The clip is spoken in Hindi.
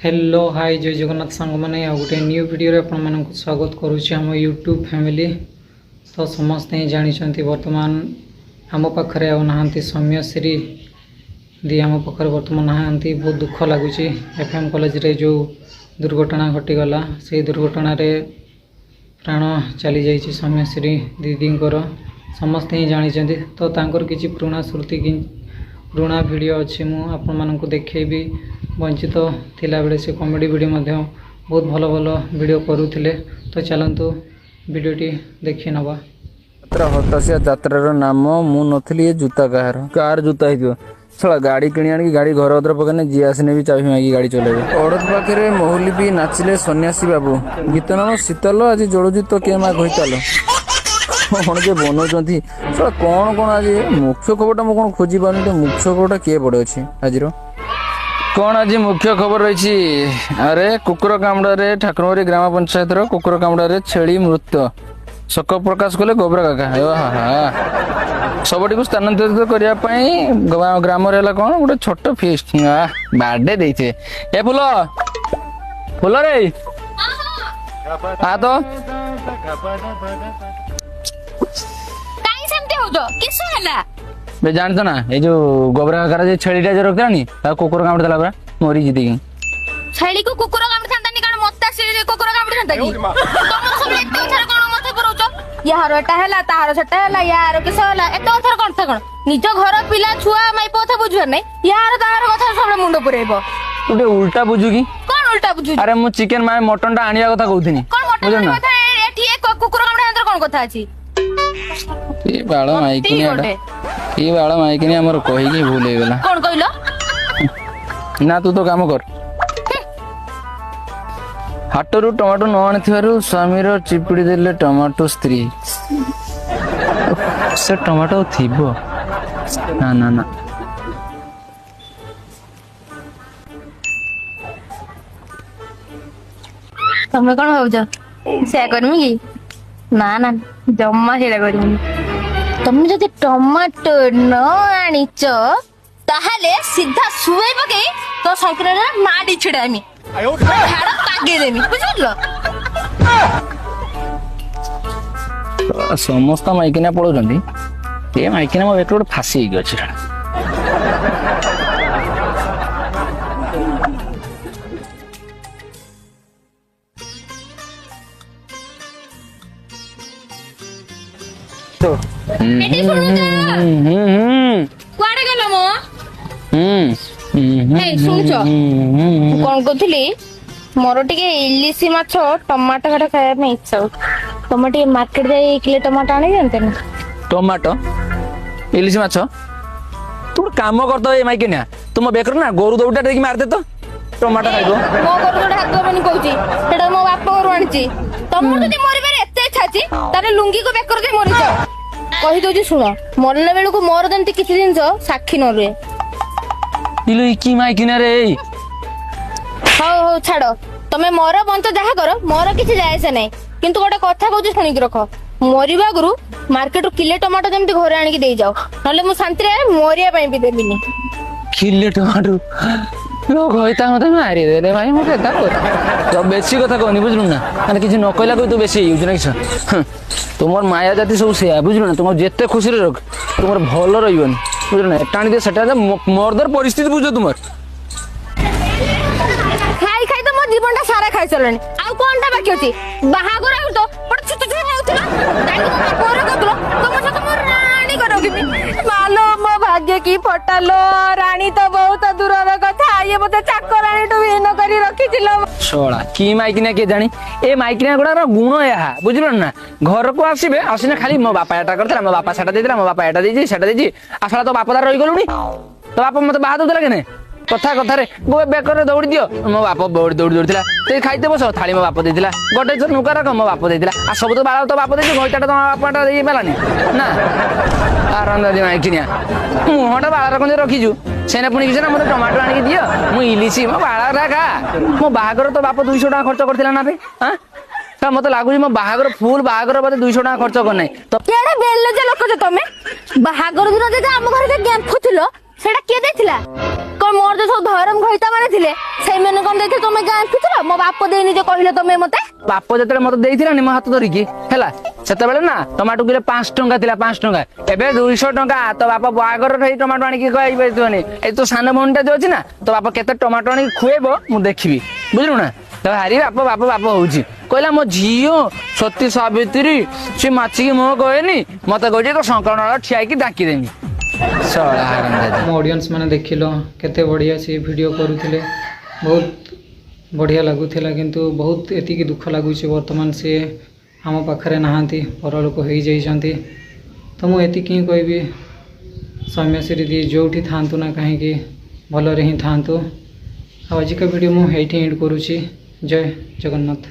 हेलो हाय जय जगन्नाथ सांग मैंने आ गोटे न्यू वीडियो आपण मानक स्वागत करुच्ची आम यूट्यूब फैमिली। तो समस्ते ही जानते वर्तमान आम पाखे आना सौम्यश्री दी आम पाखे वर्तमान नहांती। बहुत दुख लगुच एफएम कॉलेज रे जो दुर्घटना घटीगला से दुर्घटना प्राण चली जाइए सौम्यश्री दीदी समस्ते ही जानते। तो तांकर किसी पुराना स्मृति पुराना वीडियो अच्छी मुझे देखी वंचित थिला बेले से कॉमेडी वीडियो बहुत भल भल वीडियो करुले। तो चलतु वीडियोटी देखी नवा। हताशिया यात्रार नाम मु नथली जूता कहार कार जूता हो छड़ा गाड़ी किणी आनी गाड़ी घर अदर पकड़ने जी आसने भी चाबी मांगी गाड़ी चलेबे। अड़द पाखे महुली भी नाचिले सन्यासी बाबू गीत नाम शीतल आज जलुजी तो के माँ घईताल कौन के बनाऊँगी छड़ा कौन कौन आज मुख्य खबरटा मुझे कौन खोजी पानी तो मुख्य खबरटा किए पड़े अच्छे आज कौन आज मुख्य खबर रही। अरे कुकुर कामुड़े ठाकुरबाड़ी ग्राम पंचायत कुकुर कामुड़े छेली मृत्यु शोक प्रकाश कले गोबरा काका सबटी को स्थानांतरित करने ग्राम कौन गोटे छोट फिस्ट बार्डे देते ए फुल फुल रे आ तो जानते ना ये जो गोबरा काका छेलीटा जो रखी कुकुर कामुड़ देला परा मरी जीती छेली को कुकुर कामुड़ थांता नि कारण मत्ता से कुकुर कामुड़ थांता कि तमर सब एते उथर कोन मथे परउछ यार एटा हैला तार सेटा हैला यार किस हैला एते उथर कोन था कोन निज घर पिला छुआ माई पथा बुझर नै यार तार कथा सब मुंड पुरेबो तू उल्टा बुझु की कोन उल्टा बुझु। अरे मु चिकन माय मटन टा आनिया कथा कहउथिनी कोन मटन कथा एठी एक कुकुर कामुड़ अंदर कोन कथा अछि ए बाळा माइकिनी आडा ए बाळा माइकिनी हमर कहि की भूल हे गेला कोन कहिलो ना तू तो काम कर हाटरू टमाटो न आनी स्वामीर चिपुड़ी देले टमाटो स्त्री से टमाटो थीबो ना ना ना तमे कोन भाउछ से करमी की ना ना जम्मा सेरा करमी। तमे जदि टमाटो न आनीच ताहले सीधा सुई पके तो संकरे माडी छिडामी झाड़ पागे देमी बुझलो। समस्त माइकिना पड़ोजंती ए माइकिना मो बेट गोटे फासी ही गछ तो एटी सुनु जा कुआडे गेलो मो ए सुनछ कोन कहथली मोर टिके इलिसी माछ टमाटो खटा खाया में इच्छा हो तमे टिके मार्केट जाई किलो टमाटो आनी जानते ना टमाटो इलिसी माछ तू काम करतो ए माइकिना तुम बेकर ना गोरु दौटा देकी मार दे तो टमाटो खाइबो मो गोरु दौटा हाथ बनी कहूची सेटा मो बाप गोरु आनीची तमर जदि मोरि बेरे एते इच्छा छी तारे लुंगी को बेकर दे मोरि जाओ कहि दोजी सुनो मरले बेलु को मोर जंती किछि दिन साक्षी न रे इलो की माइकिना रे हो हो छाड़ो तमे मोर बंत जहा करो मोर किछि जाय से नै किंतु गोटे कथा कहूची सुनी के रखो मरिबा गुरु मार्केट किले टमाटो जमती घर आनी के दे जाओ नले मु शांति रे मरिया पई भी देबिनी किले टमाटो लो गइता मते मारी देले भाई मते ता कर जब बेसी कथा कहनी बुझलु ना माने किछि न कहला को तू बेसी यूज ना किछ तुमर माया जाति सब से बुझलु ना तुम जेते खुशी रे रख तुमर भलो रहिबन बुझलु ना टाणी दे सेटा मर्दर परिस्थिति बुझो तुमर खाई खाई तो मो जीवनटा सारा खाई चलनी आ कोनटा बाकी अछि बाहागर आउ तो पट छुट छुट होउतला डाली को पोर गतलो तो मो सक मोर रानी करो कि मालो मो भाग्य की फटालो रानी तो बहुत दूरर कथा ये मते चाकरानी तो विन करी रखी छिलो सोळा की माइकिना के जानी ए माइकिना गुडा गुण या बुझलो ना घर को आसीबे आसीना खाली मो बापा एटा करतला मो बापा सेटा देदिला मो बापा एटा देजी सेटा देजी आसला तो बापदार रही गलुनी तो बापा मते बाहा दउतला केने कथा कथा रे गो बेकर दौड़ी दियो मो बाप दौड़ी दौड़िला ते खाइते बस थाली मो बाप देथिला गोटे नुका रख मो बाप देथिला आ सब तो बाळा तो बाप देथि घइटाटा तो बापाटा देई पेलानी ना आरंद दि माइकिनिया मुहटा बाळा रखन रखिजु सेने पुनी किछना मते टमाटो आनी दियो मु इलिसी मो बाळा राखा मो बाहागर तो बाप 200 टाका खर्च करथिला ना बे हां ता मते लागु मो बाहागर फुल बाहागर बाते 200 टाका खर्च कर नै तो केडे बेल्ले जे लोक जे तमे बाहागर दिन जे हम घर के गेम फुथिलो सेटा किए देथिला कोन मोर जो सब धर्म घइता माने थिले सेई मेन कोन देखे तुमे गां आसिथिलो मो बाप देनी जे कहिले तमे मते बाप जेतले मते देइथिला नि मो हाथ धरिकी हैला सेते बेले ना टमाटो किलो 5 टंका थिला 5 टंका एबे 200 टंका तो बाप बागर रही टमाटो आनी की कहई बेतोनी ए तो सान भौंटा जो अछि ना तो बाप केते टमाटो आनी खुएबो मु देखिबी बुझलु ना तो हारी बाप बाप बाप होउची कहला मो झियो सती सावित्री से माची की मो कहनी मते कहजे तो संकरण ठिया की डाकी देमी सळा हराम ଆମ ଅଡ଼ିଏନ୍ସ ମାନେ ଦେଖିଲ କେତେ ବଢ଼ିଆ ସେ ଭିଡ଼ିଓ କରୁଥିଲେ ବହୁତ ବଢ଼ିଆ ଲାଗୁଥିଲା କିନ୍ତୁ ବହୁତ ଏତିକି ଦୁଃଖ ଲାଗୁଛି ବର୍ତ୍ତମାନ ସେ ଆମ ପାଖରେ ନାହାନ୍ତି ପରଲୋକ ହେଇଯାଇଛନ୍ତି ତ ମୁଁ ଏତିକି ହିଁ କହିବି ସୌମ୍ୟଶ୍ରୀ ଦି ଯେଉଁଠି ଥାଆନ୍ତୁ ନା କାହିଁକି ଭଲରେ ହିଁ ଥାଆନ୍ତୁ ଆଉ ଆଜିକା ଭିଡ଼ିଓ ମୁଁ ଏଇଠି ଏଣ୍ଡ କରୁଛି ଜୟ ଜଗନ୍ନାଥ।